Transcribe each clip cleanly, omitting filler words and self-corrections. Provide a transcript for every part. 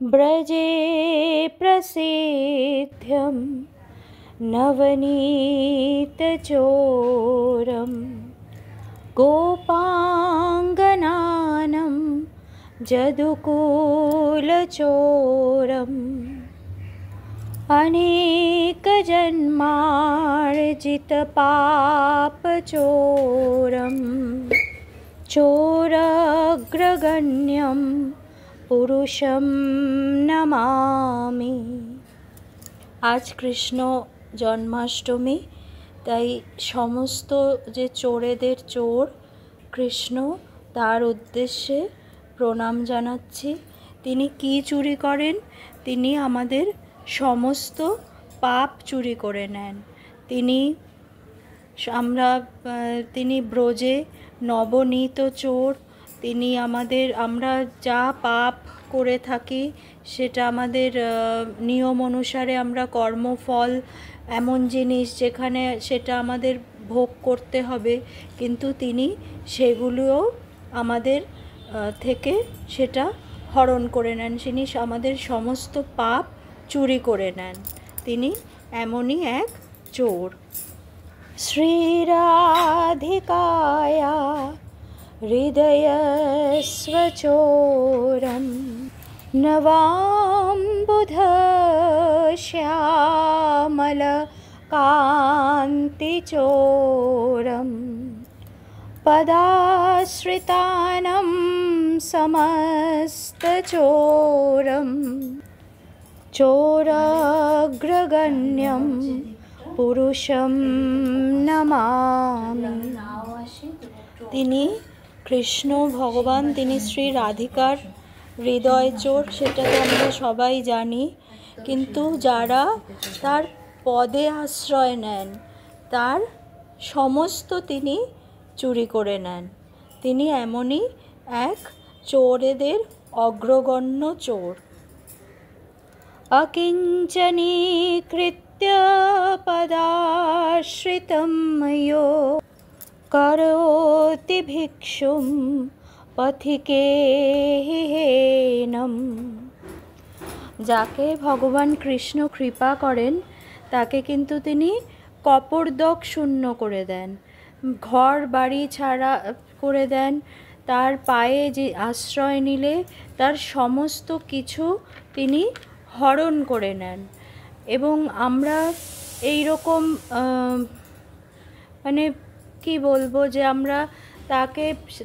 ব্রজে প্রসিদ্ধম নবনীতচোরম গোপাঙ্গনানাম যদুকুলচোরম अनेकजन्मार्जितपापचोरं चोरग्रगण्यं पुरुषं नमामि। आज कृष्ण जन्माष्टमी, তাই সমস্ত যে চোরেদের চোর কৃষ্ণ, তার উদ্দেশ্যে প্রণাম জানাচ্ছি। তিনি কি চুরি করেন? তিনি আমাদের সমস্ত পাপ চুরি করে নেন। তিনি ব্রজে নবনীত চোর। তিনি আমরা যা পাপ করে থাকি সেটা আমাদের নিয়ম অনুসারে আমরা কর্মফল এমন জিনিস যেখানে সেটা আমাদের ভোগ করতে হবে, কিন্তু তিনি সেগুলোও আমাদের থেকে সেটা হরণ করে নেন। তিনি আমাদের সমস্ত পাপ চুরি করে নেন। তিনি এমনই এক চোর। শ্রীরাধিকায়া হৃদয়স্বচোরম নবাম্বুধশ্যামলকান্তিচোরম পদাশ্রিতানাं সমস্তচোরম চোরগ্রগণ্যম পুরুষম নমামি। তিনি কৃষ্ণ ভগবান, তিনি শ্রী রাধিকার হৃদয় চোর, সেটা তো আমরা সবাই জানি। কিন্তু যারা তার পদে আশ্রয় নেন তার সমস্ত তিনি চুরি করে নেন। তিনি এমনই এক চোরেদের অগ্রগণ্য চোর। অকিঞ্চনীকৃত্য পদাশ্রিতম यो করোতি ভিক্ষুম পথিকেহিহেনম। যাকে ভগবান কৃষ্ণ কৃপা করেন তাকে কিন্তু তিনি কপর্দক শূন্য করে দেন, ঘর বাড়ি ছাড়া করে দেন। তার পায়ে যে আশ্রয় নিলে তার সমস্ত কিছু তিনি হরণ করে নেন। এবং আমরা এই রকম মানে কি বলবো, যে আমরা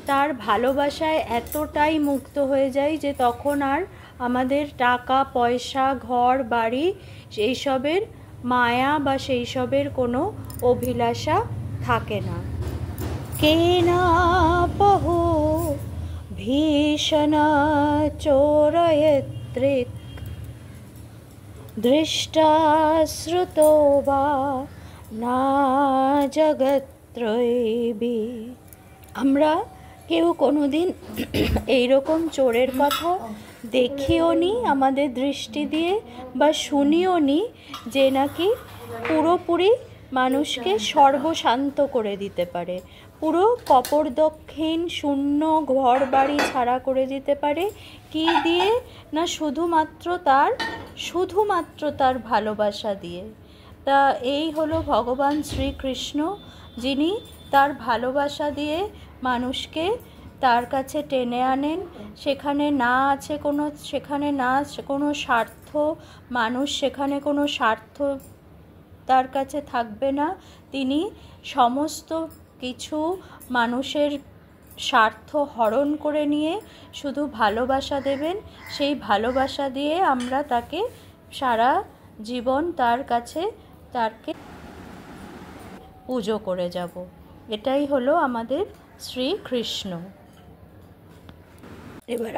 তার ভালোবাসায় এতটাই মুক্ত হয়ে যাই যে তখন আর আমাদের টাকা পয়সা ঘর বাড়ি সেই সবের মায়া বা সেই সবের কোনো অভিলাষা থাকে না। কেনাপহো ভীষণ চোরয়ত্রিক দৃষ্টাশ্রুতো বা না জগত্রয়ীবি। আমরা কেউ কোনোদিন এইরকম চোরের কথা দেখিও নি আমাদের দৃষ্টি দিয়ে, বা শুনিও নি যে নাকি পুরোপুরি মানুষকে সর্বশান্ত করে দিতে পারে, পুরো কপর্দকহীন শূন্য ঘর বাড়ি ছাড়া করে দিতে পারে। কি দিয়ে? না শুধুমাত্র তার ভালোবাসা দিয়ে। তা এই হলো ভগবান শ্রীকৃষ্ণ, যিনি তার ভালোবাসা দিয়ে মানুষকে তার কাছে টেনে আনেন। সেখানে না কোনো স্বার্থ, মানুষ সেখানে কোনো স্বার্থ তার কাছে থাকবে না। তিনি সমস্ত কিছু মানুষের স্বার্থ হরণ করে নিয়ে শুধু ভালোবাসা দেবেন। সেই ভালোবাসা দিয়ে আমরা তাকে সারা জীবন তাকে পুজো করে যাব। এটাই হলো আমাদের শ্রীকৃষ্ণ। এবার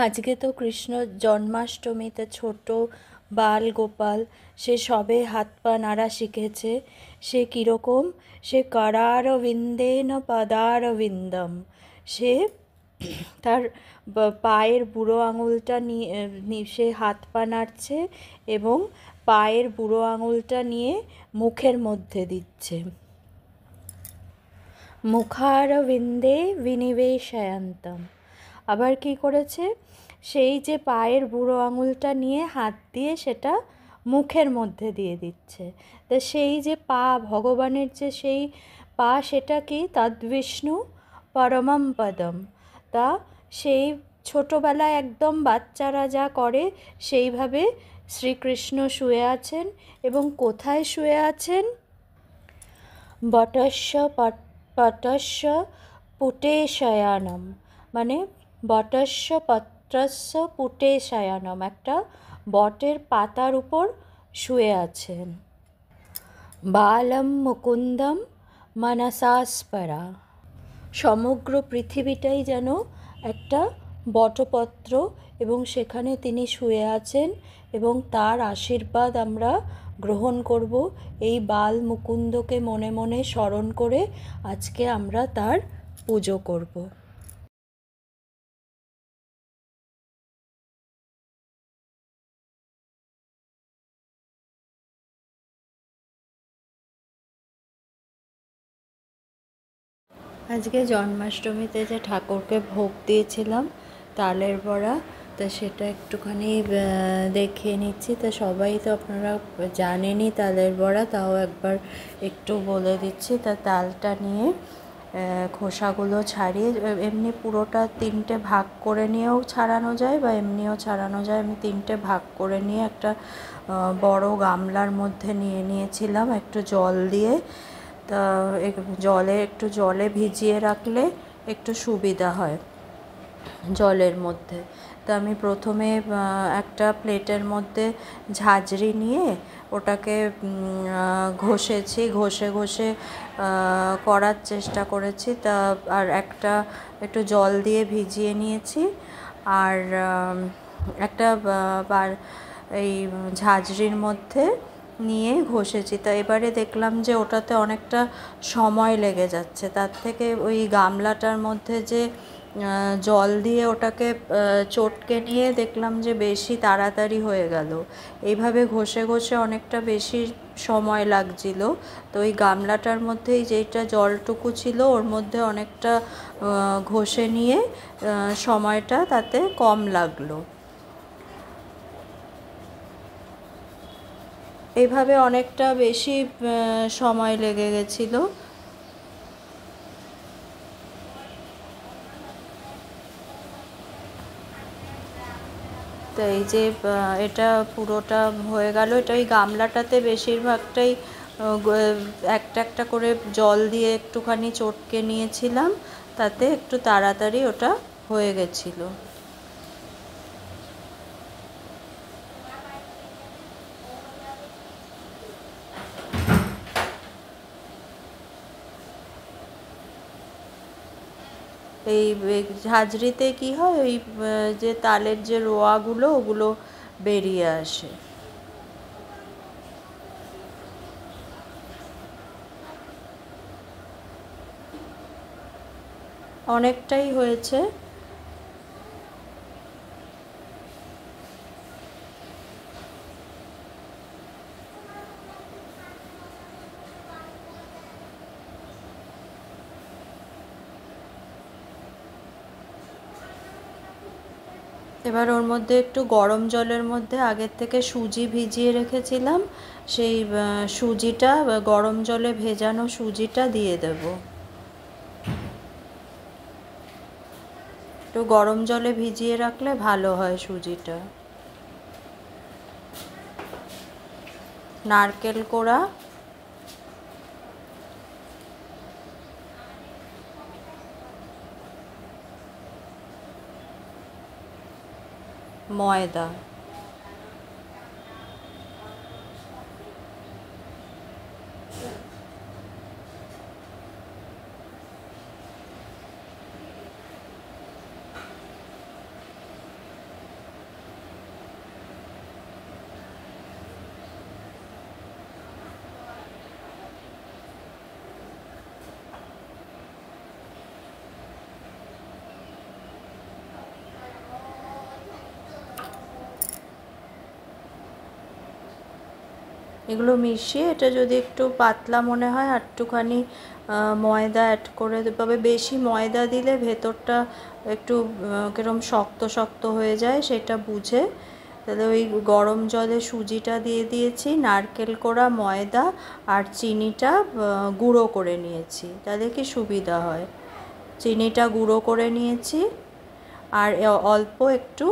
আজকে তো কৃষ্ণ জন্মাষ্টমীতে ছোট বাল গোপাল সে সবে হাত পা নাড়া শিখেছে। সে কীরকম? সে করারবিন্দেন পদারবিন্দম। সে তার পায়ের বুড়ো আঙুলটা নিয়ে সে হাত পা নাড়ছে এবং পায়ের বুড়ো আঙুলটা নিয়ে মুখের মধ্যে দিচ্ছে। মুখারবিন্দে বিনিবেশয়ন্তম। আবার কি করেছে? সেই যে পায়ের বুড়ো আঙুলটা নিয়ে হাত দিয়ে সেটা মুখের মধ্যে দিয়ে দিচ্ছে। তা সেই যে পা, ভগবানের যে সেই পা, সেটা কি তদ্বিষ্ণু পরমম পদম। তা সেই ছোটোবেলায় একদম বাচ্চারা যা করে সেইভাবে শ্রীকৃষ্ণ শুয়ে আছেন। এবং কোথায় শুয়ে আছেন? বটস্য পটস্য পুটে শয়ানম, মানে বটস্য পত্রস্য পুটে শয়ানম, একটা বটের পাতার উপর শুয়ে আছেন। বালম মুকুন্দম মনসাস্পরা, সমগ্র পৃথিবীটাই যেন একটা বটপত্র, এবং সেখানে তিনি শুয়ে আছেন এবং তার আশীর্বাদ আমরা গ্রহণ করব। এই বাল মুকুন্দকে মনে মনে স্মরণ করে আজকে আমরা তার পুজো করব। আজকে জন্মাষ্টমীতে যে ঠাকুরকে ভোগ দিয়েছিলাম তালের বড়া, তা সেটা একটুখানি দেখিয়ে নিচ্ছি। তা সবাই তো আপনারা জানেনই তালের বড়া, তাও একবার একটু বলে দিচ্ছি। তা তালটা নিয়ে খোসাগুলো ছাড়িয়ে, এমনি পুরোটা 3টে ভাগ করে নিয়েও ছাড়ানো যায় বা এমনিও ছাড়ানো যায়। আমি 3টে ভাগ করে নিয়ে একটা বড় গামলার মধ্যে নিয়েছিলাম একটু জল দিয়ে। তা একটু জলে ভিজিয়ে রাখলে একটু সুবিধা হয় জলের মধ্যে। তা আমি প্রথমে একটা প্লেটের মধ্যে ঝাঁঝরি নিয়ে ওটাকে ঘষেছি, ঘষে করার চেষ্টা করেছি। তা আর একটা একটু জল দিয়ে ভিজিয়ে নিয়েছি, আর একটা এই ঝাঁঝরির মধ্যে নিয়ে ঘষেছি। তা এবারে দেখলাম যে ওটাতে অনেকটা সময় লেগে যাচ্ছে, তার থেকে ওই গামলাটার মধ্যে যে জল দিয়ে ওটাকে চটকে নিয়ে দেখলাম যে বেশি তাড়াতাড়ি হয়ে গেল। এইভাবে ঘষে অনেকটা বেশি সময় লাগছিল। তো ওই গামলাটার মধ্যেই যেটা জলটুকু ছিল ওর মধ্যে অনেকটা ঘষে নিয়ে সময়টা তাতে কম লাগলো। এইভাবে অনেকটা বেশি সময় লেগে গেছিলো। তো এই যে এটা পুরোটা হয়ে গেল। এটা ওই গামলাটাতে বেশিরভাগটাই একটা একটা করে জল দিয়ে একটুখানি চটকে নিয়েছিলাম, তাতে একটু তাড়াতাড়ি ওটা হয়ে গেছিলো। এই ঝাঁঝরিতে কি হয়, ওই যে তালের যে রোয়াগুলো ওগুলো বেরিয়ে আসে। অনেকটাই হয়েছে। এবার ওর মধ্যে একটু গরম জলের মধ্যে আগের থেকে সুজি ভিজিয়ে রেখেছিলাম, সেই সুজিটা, গরম জলে ভেজানো সুজিটা দিয়ে দেব। একটু গরম জলে ভিজিয়ে রাখলে ভালো হয় সুজিটা। নারকেল কোড়া, ময়দা, এগুলো মিশিয়ে এটা যদি একটু পাতলা মনে হয় একটুখানি ময়দা অ্যাড করে, তবে বেশি ময়দা দিলে ভেতরটা একটু কিরম শক্ত শক্ত হয়ে যায়, সেটা বুঝে। তাহলে ওই গরম জলে সুজিটা দিয়ে দিয়েছি, নারকেল কোড়া, ময়দা আর চিনিটা গুঁড়ো করে নিয়েছি, তাহলে কি সুবিধা হয়। চিনিটা গুঁড়ো করে নিয়েছি আর অল্প একটু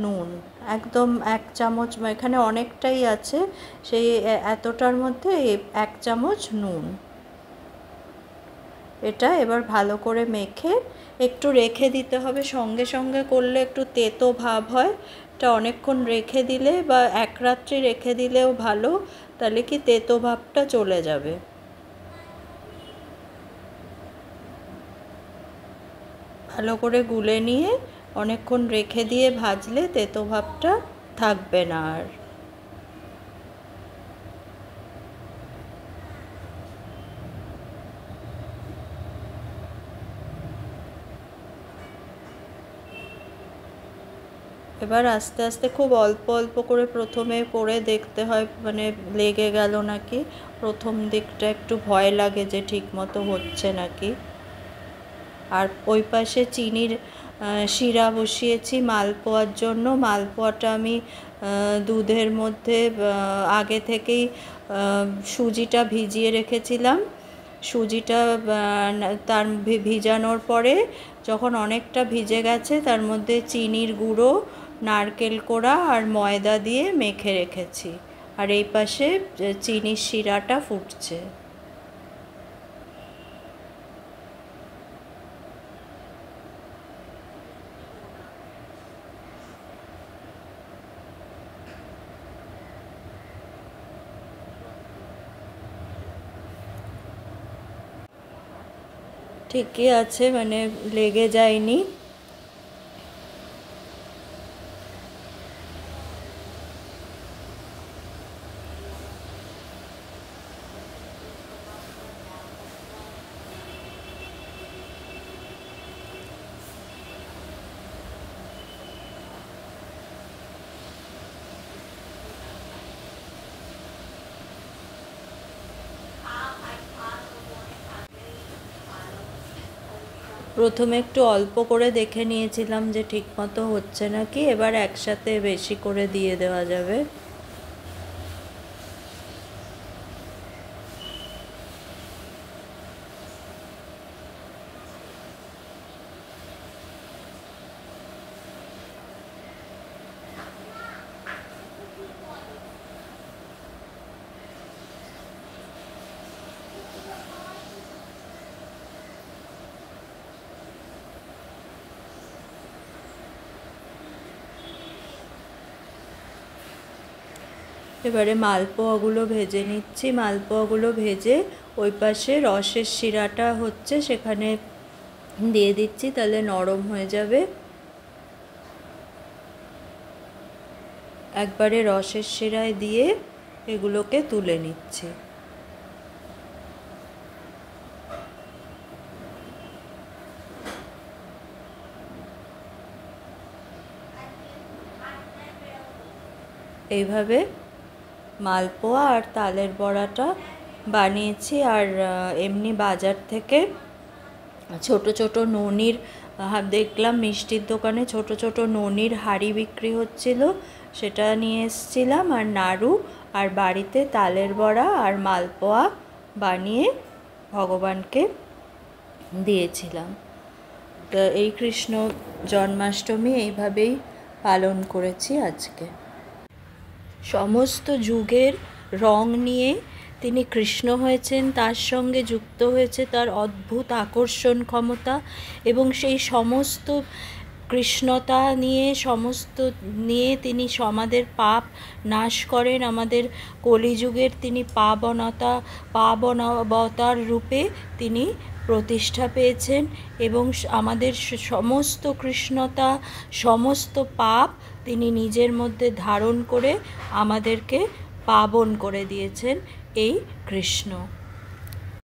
নুন, একদম 1 চামচ, এখানে অনেকটাই আছে, সেই এতটার মধ্যে 1 চামচ নুন। এটা এবার ভালো করে মেখে একটু রেখে দিতে হবে, সঙ্গে সঙ্গে করলে একটু তেতো ভাব হয়, এটা অনেকক্ষণ রেখে দিলে বা 1 রাত্রি রেখে দিলেও ভালো, তাহলে কি তেতো ভাবটা চলে যাবে। ভালো করে গুলে নিয়ে অনেকক্ষণ রেখে দিয়ে ভাজলে তেতো ভাবটা থাকবে না আর। এবার আস্তে আস্তে খুব অল্প অল্প করে প্রথমে করে দেখতে হয়, মানে লেগে গেল নাকি, প্রথম দিকটা একটু ভয় লাগে যে ঠিক মতো হচ্ছে নাকি। আর ওই পাশে চিনির শিরা বসিয়েছি মালপোয়ার জন্য। মালপোয়াটা আমি দুধের মধ্যে আগে থেকেই সুজিটা ভিজিয়ে রেখেছিলাম। সুজিটা তার ভিজানোর পরে যখন অনেকটা ভিজে গেছে, তার মধ্যে চিনির গুঁড়ো, নারকেল কোড়া আর ময়দা দিয়ে মেখে রেখেছি। আর এই পাশে চিনির শিরাটা ফুটছে। ঠিকই আছে, মানে লেগে যায়নি। প্রথমে একটু অল্প করে দেখে নিয়েছিলাম যে ঠিক মতো হচ্ছে নাকি, এবার একসাথে বেশি করে দিয়ে দেওয়া যাবে। এবারে মালপোয়াগুলো ভেজে নিচ্ছি। মালপোয়াগুলো ভেজে ওই পাশে রসের শিরাটা হচ্ছে সেখানে দিয়ে দিচ্ছি, তাহলে নরম হয়ে যাবে। একবারে রসের শিরায় দিয়ে এগুলোকে তুলে নিচ্ছি। এইভাবে মালপোয়া আর তালের বড়াটা বানিয়েছি। আর এমনি বাজার থেকে ছোট ছোট ননির দেখলাম মিষ্টির দোকানে ছোট ছোট ননির হাঁড়ি বিক্রি হচ্ছিল, সেটা নিয়ে এসেছিলাম। আর নাড়ু, আর বাড়িতে তালের বড়া আর মালপোয়া বানিয়ে ভগবানকে দিয়েছিলাম। তো এই কৃষ্ণ জন্মাষ্টমী এইভাবেই পালন করেছি আজকে। সমস্ত যুগের রং নিয়ে তিনি কৃষ্ণ হয়েছেন, তার সঙ্গে যুক্ত হয়েছে তার অদ্ভুত আকর্ষণ ক্ষমতা, এবং সেই সমস্ত কৃষ্ণতা নিয়ে নিয়ে তিনি আমাদের পাপ নাশ করেন। আমাদের কলিযুগের তিনি পাবনবতার রূপে তিনি প্রতিষ্ঠা পেয়েছেন, এবং আমাদের সমস্ত কৃষ্ণতা, সমস্ত পাপ তিনি নিজের মধ্যে ধারণ করে আমাদেরকে পাবন করে দিয়েছেন এই কৃষ্ণ।